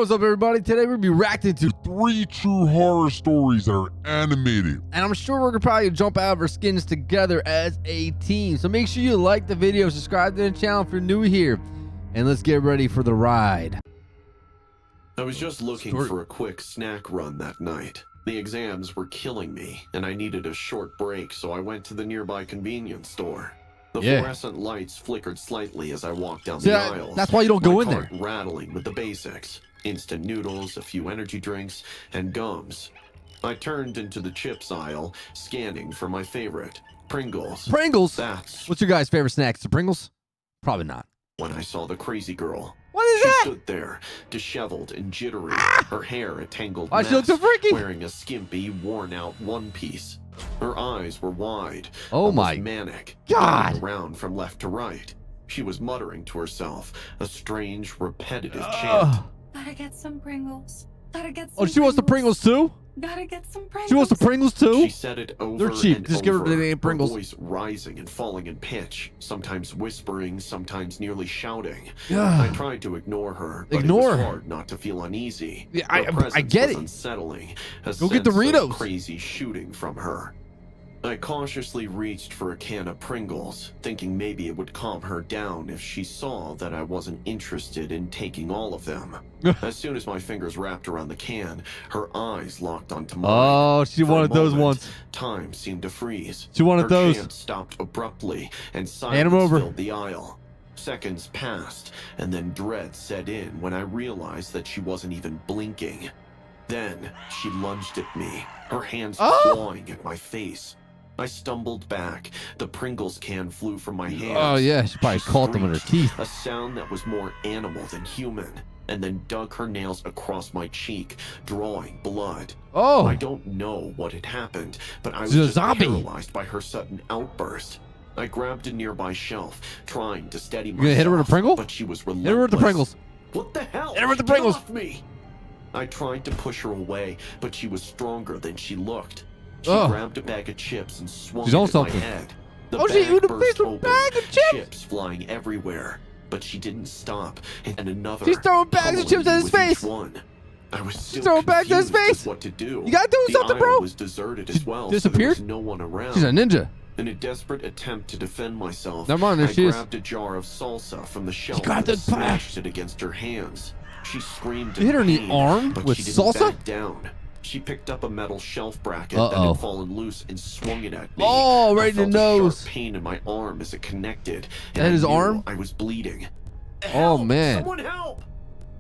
What's up, everybody? Today we'll be reacting to 3 true horror stories that are animated. and I'm sure we're gonna probably jump out of our skins together as a team. So make sure you like the video, subscribe to the channel if you're new here, and let's get ready for the ride. I was just looking for a quick snack run that night. The exams were killing me, and I needed a short break, so I went to the nearby convenience store. The fluorescent lights flickered slightly as I walked down the aisles. That's why you don't go in there. Rattling with the basics. Instant noodles, a few energy drinks, and gums. I turned into the chips aisle, scanning for my favorite, Pringles. Pringles? That's What's your guys' favorite snacks? The Pringles? Probably not. when I saw the crazy girl. What is she that? She stood there, disheveled and jittery, her hair a tangled Why mess, she look so freaky? wearing a skimpy, worn-out one-piece. Her eyes were wide, my manic, God, going around from left to right. She was muttering to herself, a strange, repetitive chant. Gotta get some Pringles. Gotta get some. Oh, she wants the Pringles too? Gotta get some Pringles. She wants the Pringles too? She said it over They're cheap. and Just give her over, the name Pringles. her voice rising and falling in pitch, sometimes whispering, sometimes nearly shouting. Yeah. I tried to ignore her, but Ignore it was her. hard not to feel uneasy. Yeah, Her I presence get was it. Unsettling. Go get the Doritos. Crazy shooting from her. I cautiously reached for a can of Pringles, thinking maybe it would calm her down if she saw that I wasn't interested in taking all of them. As soon as my fingers wrapped around the can, her eyes locked onto mine. Oh, she For wanted a those moment, ones. Time seemed to freeze. She wanted her those. chant stopped abruptly, and Hand 'em silence over. filled the aisle. Seconds passed, and then dread set in when I realized that she wasn't even blinking. Then she lunged at me, her hands clawing at my face. I stumbled back. The Pringles can flew from my hands. Oh yeah, she probably caught them with her teeth. A sound that was more animal than human, and then dug her nails across my cheek, drawing blood. Oh. I don't know what had happened, but I was She's a just zombie. paralyzed by her sudden outburst. I grabbed a nearby shelf, trying to steady myself. You gonna hit her with a Pringle? But she was relentless. Hit her with the Pringles. What the hell? Hit her with the Get Pringles. off me! I tried to push her away, but she was stronger than she looked. She grabbed a bag of chips and swung it on at something. my head. The Oh, she bag ate a burst face with a open, bag of chips? chips flying everywhere. But she didn't stop, and another. She's throwing bags of chips at his with each face. one. I was still throwing bags at his confused as face. what to do. You gotta do The something, aisle bro. was deserted as well, disappeared? so there was no one around. She's a ninja. In a desperate attempt to defend myself, Never mind, there I she is. grabbed a jar of salsa from the shelf grabbed and the pack. smashed it against her hands. She screamed You hit her in the pain, arm but with she didn't salsa? back down. She picked up a metal shelf bracket that had fallen loose and swung it at me. Oh, right I in the felt a nose. sharp pain in my arm as it connected. And That I his knew arm? I was bleeding. Oh, Help! man. Someone help!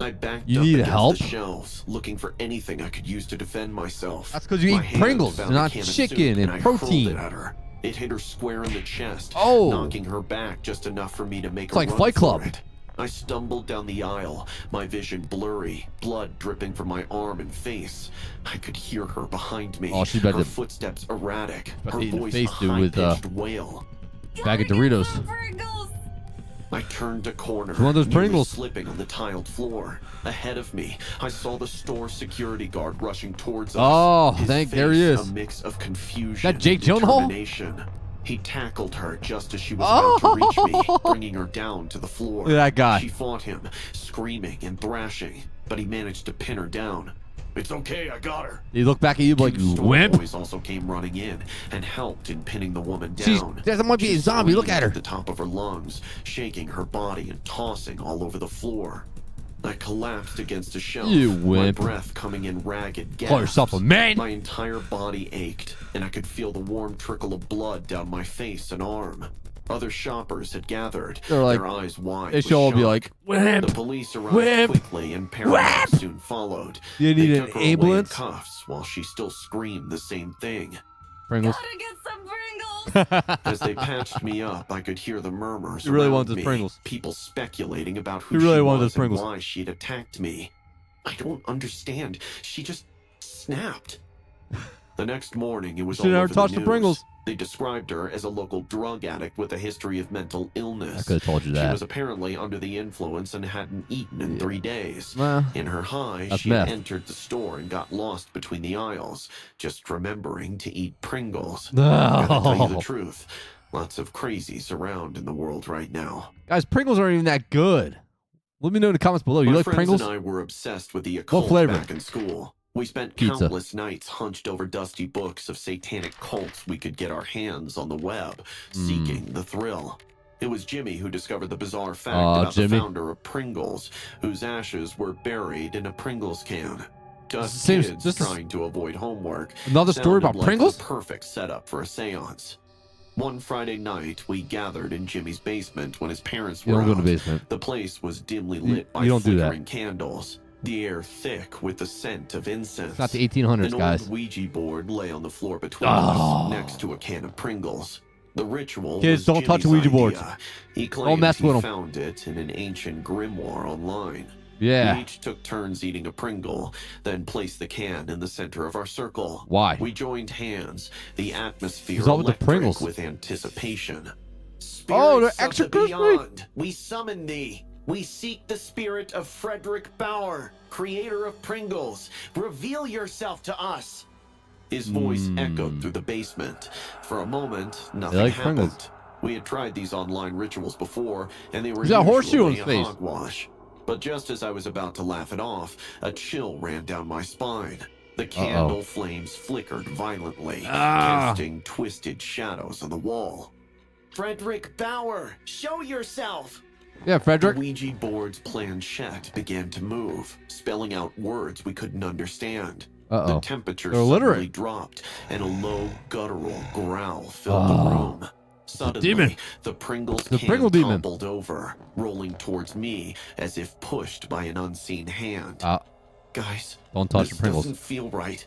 I backed You up need against help? the shelves, looking for anything I could use to defend myself. That's 'cause you My eat hand Pringles, found a not can of chicken soup, and I protein. hurled it at her. It hit her square in the chest, Oh. knocking her back just enough for me to make It's a like run Fight for Club. it. I stumbled down the aisle, my vision blurry, blood dripping from my arm and face. I could hear her behind me. Oh, she's about her to- footsteps erratic, about her to eat in the voice face, a dude, with, high-pitched wail. Bag of Doritos. Pringles. I turned a corner, One of those nearly Pringles. slipping on the tiled floor. Ahead of me, I saw the store security guard rushing towards us. Oh, His there he face is. A mix of confusion That Jake and Gyllenhaal? determination. He tackled her just as she was about to reach me, bringing her down to the floor. Look at that guy. She fought him, screaming and thrashing, but he managed to pin her down. It's okay, I got her. He looked back at you like, Two you store wimp. boys also came running in and helped in pinning the woman She's, down. that might be a She zombie. Look screamed at her. the top of her lungs, shaking her body and tossing all over the floor. I collapsed against a shelf, You my wimp. breath coming in ragged gasps. Call yourself a man. My entire body ached, and I could feel the warm trickle of blood down my face and arm. Other shoppers had gathered, They're like- their eyes wide. They with should all be shock. like, wimp. The police arrived Wimp. quickly, and paramedics soon followed. You need They an took her away in ambulance? cuffs while she still screamed the same thing. Pringles. Gotta get some Pringles. As they patched me up, I could hear the murmurs. He really around wanted his me, Pringles. People speculating about who He really she wanted was his Pringles. and why she'd attacked me. I don't understand. She just snapped. The next morning, it was She all never over touched the the news. Pringles. They described her as a local drug addict with a history of mental illness. I could have told you She that. was apparently under the influence and hadn't eaten in 3 days. Well, In her high, that's she had meth. entered the store and got lost between the aisles, just remembering to eat Pringles. no. Gotta tell you the truth, lots of crazies around in the world right now. Guys, Pringles aren't even that good. Let me know in the comments below. You My like friends Pringles? and I were obsessed with the occult flavor? back in school. We spent Pizza. countless nights hunched over dusty books of satanic cults we could get our hands on the web, seeking the thrill. It was Jimmy who discovered the bizarre fact about Jimmy. the founder of Pringles, whose ashes were buried in a Pringles can. Us Seems- kids this is- trying to avoid homework. Another story sounded about like Pringles? The perfect setup for a seance. One Friday night, we gathered in Jimmy's basement when his parents You were don't go out. to the basement. The place was dimly lit by you don't do that. flickering candles, the air thick with the scent of incense. It's not the 1800s, An guys. old Ouija board lay on the floor between Oh. us, next to a can of Pringles. The ritual Kids, was don't touch Jimmy's Ouija boards. idea. He claimed mess he with 'em. found it in an ancient grimoire online. Yeah. We each took turns eating a Pringle, then placed the can in the center of our circle. Why? We joined hands, the atmosphere What's up with the electric Pringles? with anticipation. Oh, they're Spirits extra of the crispy. beyond, we summon thee. We seek the spirit of Frederick Bauer, creator of Pringles. Reveal yourself to us. His voice echoed through the basement. For a moment, nothing like happened. Pringles. We had tried these online rituals before, and they were He's got a horseshoe on usually his a face. hogwash. But just as I was about to laugh it off, a chill ran down my spine. The candle flames flickered violently, casting twisted shadows on the wall. Frederick Bauer, show yourself! Yeah, Frederick. The Ouija board's planchette began to move, spelling out words we couldn't understand. The temperature They're illiterate. suddenly dropped, and a low, guttural growl filled the room. Suddenly, demon. the Pringles The can Pringle demon. toppled over, rolling towards me as if pushed by an unseen hand. Guys, Don't touch this the Pringles. doesn't feel right.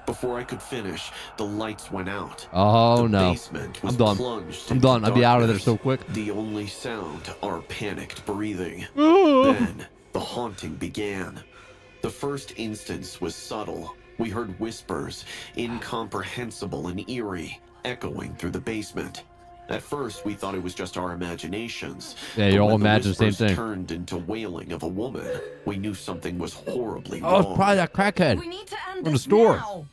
Before I could finish, the lights went out. Oh, The no. basement was I'm done. plunged I'm into done. I'll be out of there darkness. so quick. The only sound, our panicked breathing. Then, the haunting began. The first instance was subtle. We heard whispers, incomprehensible and eerie, echoing through the basement. At first, we thought it was just our imaginations. Yeah, But you all when the imagine the same whispers thing. turned into wailing of a woman, we knew something was horribly Oh, it's wrong. probably that crackhead. We need to end From the this store. now.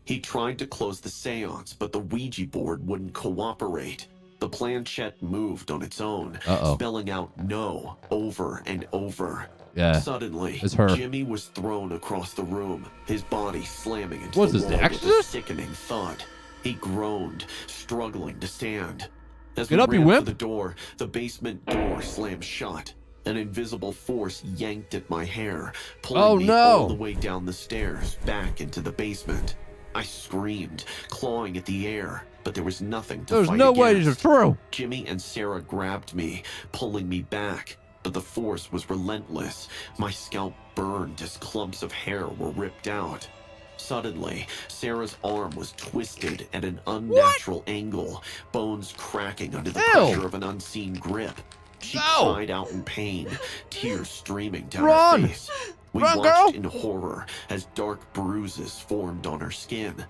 He tried to close the seance, but the Ouija board wouldn't cooperate. The planchette moved on its own, spelling out no over and over. Yeah. Suddenly, It's her. Jimmy was thrown across the room, his body slamming into What's the this, The wall with a Exorcist? sickening thud. He groaned, struggling to stand. As Get we up, you ran for wimp. the door, the basement door slammed shut. An invisible force yanked at my hair, pulling me all the way down the stairs, back into the basement. I screamed, clawing at the air, but there was nothing to There's fight no way against. this is true. Jimmy and Sarah grabbed me, pulling me back, but the force was relentless. My scalp burned as clumps of hair were ripped out. Suddenly, Sarah's arm was twisted at an unnatural angle, bones cracking under the pressure of an unseen grip. She cried out in pain, tears streaming down her face. We watched in horror as dark bruises formed on her skin.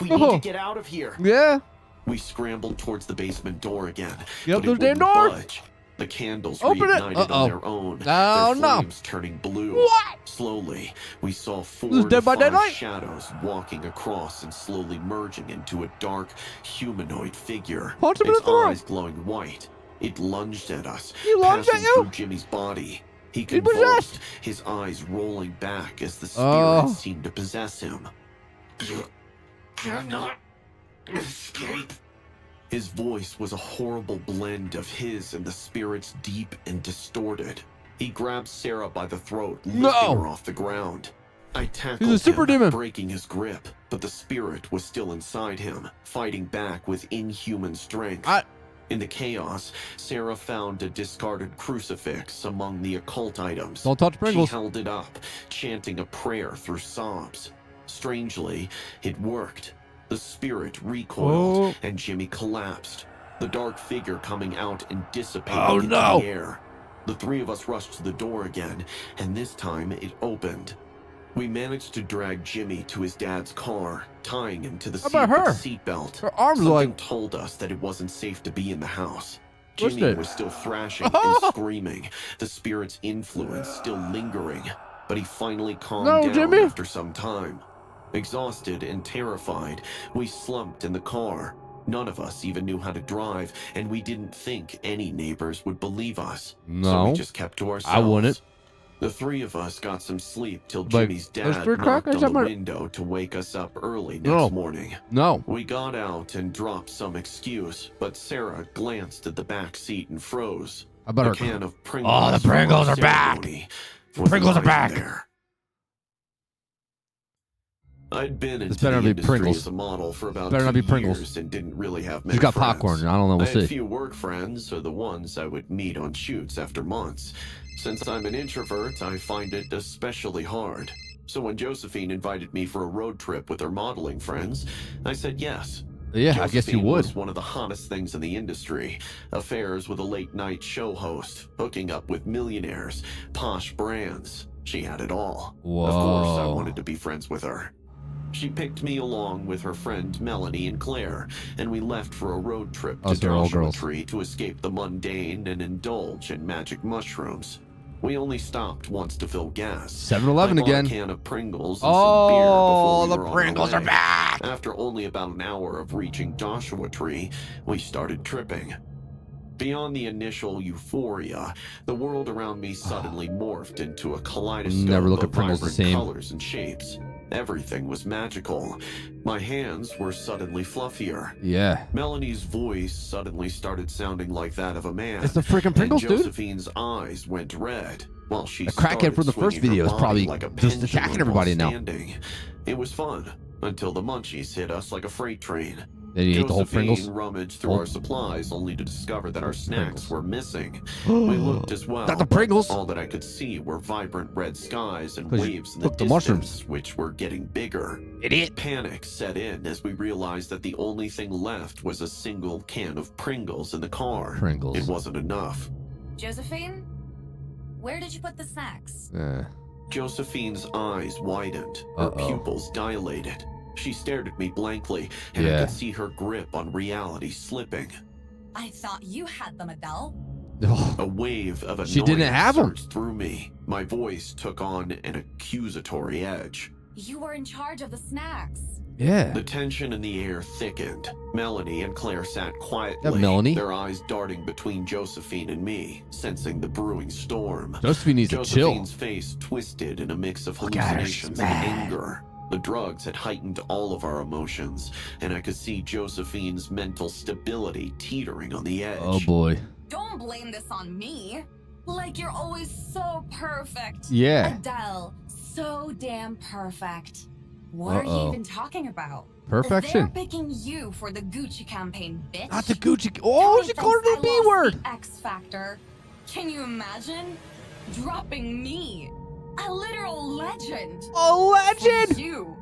We need to get out of here. Yeah. We scrambled towards the basement door again. Get up but those it damn wouldn't doors. budge. The candles Open it. reignited on their own. Oh, their no. flames turning blue. What? Slowly, we saw four This is to Dead by five Daylight? shadows walking across and slowly merging into a dark, humanoid figure. Punch him in its the throat. eyes glowing white. It lunged at us, He lunged passing at you? through Jimmy's body. He He's convulsed, possessed. his eyes rolling back as the spirit Oh. seemed to possess him. You cannot escape. His voice was a horrible blend of his and the spirit's, deep and distorted. He grabbed Sarah by the throat, lifting her off the ground. I tackled He's a super him, demon. breaking his grip, but the spirit was still inside him, fighting back with inhuman strength. In the chaos, Sarah found a discarded crucifix among the occult items. Don't touch Pringles. She held it up, chanting a prayer through sobs. Strangely, it worked. The spirit recoiled, and Jimmy collapsed, the dark figure coming out and dissipating into the air. The three of us rushed to the door again, and this time it opened. We managed to drag Jimmy to his dad's car, tying him to the seat about her? with a seatbelt. Her arms are Something like- told us that it wasn't safe to be in the house. Pushed Jimmy it. was still thrashing and screaming, the spirit's influence still lingering, but he finally calmed down Jimmy. after some time. Exhausted and terrified, we slumped in the car. None of us even knew how to drive, and we didn't think any neighbors would believe us. So No. we just kept to ourselves. I wouldn't. The three of us got some sleep till Like, Jimmy's there's dad three knocked crackers on at the my- window to wake us up early next No. morning. No. We got out and dropped some excuse, but Sarah glanced at the back seat and froze. I better. A can of Pringles. Oh, the from our Pringles are back. ceremony was Pringles are lying back. there. I'd been This into better the not be industry Pringles. as a model for about Better 2 not be Pringles. years and didn't really have many She's got friends. popcorn. I don't know. We'll I had see. few work friends, or the ones I would meet on shoots after months. Since I'm an introvert, I find it especially hard. So when Josephine invited me for a road trip with her modeling friends, I said yes. Yeah, I guess you Josephine would. was one of the hottest things in the industry. Affairs with a late-night show host, hooking up with millionaires, posh brands. She had it all. Whoa. Of course, I wanted to be friends with her. She picked me along with her friend Melanie and Claire, and we left for a road trip Oh, to so they're all Joshua girls. Tree to escape the mundane and indulge in magic mushrooms. We only stopped once to fill gas. 7-Eleven I bought again. a can of Pringles and Oh, some beer before we the were on our Pringles are way. back. After only about an hour of reaching Joshua Tree, we started tripping. Beyond the initial euphoria, the world around me suddenly morphed into a kaleidoscope Never look of at Pringles the vibrant same. colors and shapes. Everything was magical. My hands were suddenly fluffier. Yeah. Melanie's voice suddenly started sounding like that of a man. It's the freaking Pringles, and dude. Josephine's eyes went red while she The crackhead from the first video is probably like a just pendulum attacking everybody while now. standing. It was fun until the munchies hit us like a freight train. Then you ate the whole Josephine Pringles. rummaged through Oh. our supplies only to discover that our snacks Pringles. were missing. We looked as well. Not the but Pringles. All that I could see were vibrant red skies and 'Cause you waves in the took the distance, mushrooms. which were getting bigger. Idiot. Panic set in as we realized that the only thing left was a single can of Pringles in the car. Pringles. It wasn't enough. Josephine, where did you put the snacks? Josephine's eyes widened, her Uh-oh. pupils dilated. She stared at me blankly, and I Yeah. could see her grip on reality slipping. I thought you had them, Adele. A wave of annoyance She didn't have 'em. surged through me. My voice took on an accusatory edge. You were in charge of the snacks. Yeah. The tension in the air thickened. Melanie and Claire sat quietly, Yeah, Melanie. their eyes darting between Josephine and me, sensing the brewing storm. Josephine needs to chill. Josephine's face twisted in a mix of Look at her, she's hallucinations and mad. anger. The drugs had heightened all of our emotions, and I could see Josephine's mental stability teetering on the edge. Oh boy. Don't blame this on me. Like you're always so perfect. Yeah. Adele, so damn perfect. What are Uh-oh. you even talking about? Perfection. They're picking you for the Gucci campaign, bitch. Not the Gucci. Oh, she called her the B word. X Factor. Can you imagine dropping me, a literal legend? A legend. For you,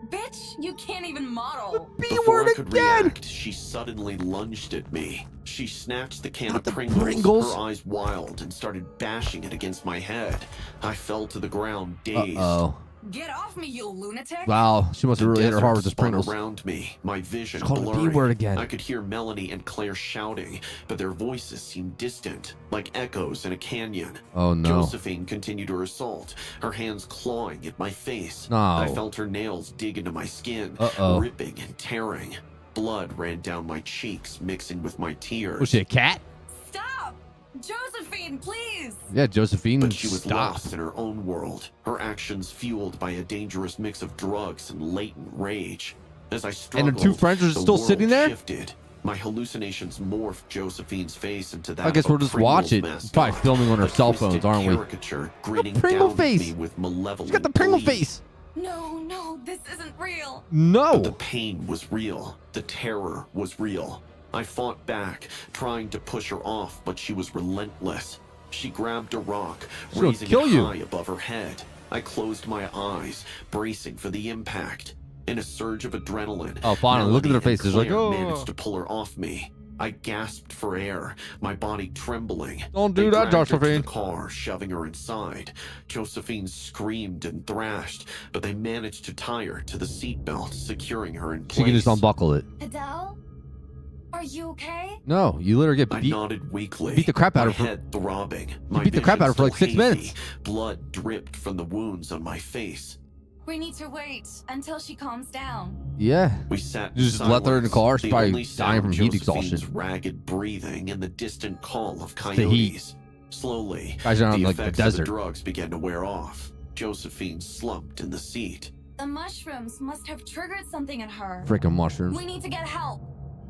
bitch. You can't even model. B Before word I could again. react, she suddenly lunged at me. She snatched the can Not of the Pringles, Pringles. her eyes wild, and started bashing it against my head. I fell to the ground, dazed. Uh-oh. Get off me, you lunatic. Wow, she must have really hit her hard with this spun Pringles. around me, my vision She called it the B blurry. word again. I could hear Melanie and Claire shouting, but their voices seemed distant, like echoes in a canyon. Oh no. Josephine continued her assault, her hands clawing at my face. No. I felt her nails dig into my skin, Uh-oh. ripping and tearing. Blood ran down my cheeks, mixing with my tears. Was she a cat? Stop! Josephine, please! Yeah, Josephine. But she was stop. lost in her own world, her actions fueled by a dangerous mix of drugs and latent rage. As I struggled, And her two friends are the still world sitting there? shifted. My hallucinations morphed Josephine's face into that I guess of a we'll just Pringles watch it. mascot, Probably filming on her a cell twisted phones, aren't we? Caricature grinning Pringle down face. at me with malevolent She's got the Pringle glee. face. No, this isn't real. The No. pain was real. The terror was real. I fought back, trying to push her off, but she was relentless. She grabbed a rock, She'll raising kill it you. high above her head. I closed my eyes, bracing for the impact. In a surge of adrenaline, Oh, finally, look at their Melanie and faces, like, Claire oh. managed to pull her off me. I gasped for air, my body trembling. Don't do They that, dragged her to Josephine. the car, shoving her inside. Josephine screamed and thrashed, but they managed to tie her to the seatbelt, securing her in place. She can just unbuckle it. Adele? Are you okay? No, you literally get I beat. nodded weakly. beat the crap out my of her. head throbbing. My beat the crap vision out of her for like still 6 minutes. hazy. Blood dripped from the wounds on my face. We need to wait until she calms down. Yeah. We sat You just left her in the car. She's probably dying from heat Josephine's exhaustion. ragged breathing and the distant call of It's the heat. coyotes. Slowly, Guys are on the like the effects of the desert. drugs began to wear off. Josephine slumped in the seat. The mushrooms must have triggered something in her. Freaking mushrooms. We need to get help.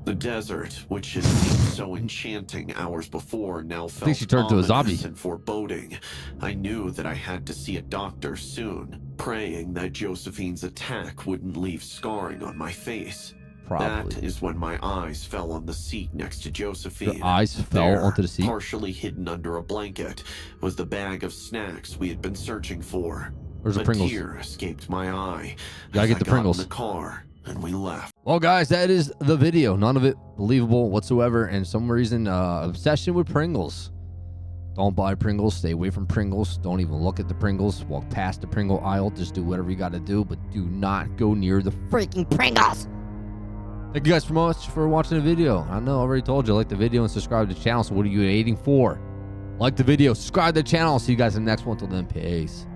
The desert, which had seemed so enchanting hours before, now felt think she turned to a zombie. ominous and foreboding. I knew that I had to see a doctor soon, praying that Josephine's attack wouldn't leave scarring on my face. That Probably. is when my eyes fell on the seat next to Josephine. Your eyes fell There, onto the seat. partially hidden under a blanket, was the bag of snacks we had been searching for. Where's the A Pringles? tear escaped my eye. Gotta as get I the got Pringles. in the car, and we left. Well, guys, that is the video. None of it believable whatsoever. And some reason, obsession with Pringles. Don't buy Pringles. Stay away from Pringles. Don't even look at the Pringles. Walk past the Pringle aisle. Just do whatever you got to do, but do not go near the freaking Pringles. Thank you guys so much for watching the video. I know I already told you, like the video and subscribe to the channel. So what are you waiting for? Like the video, subscribe to the channel. See you guys in the next one. Till then, peace.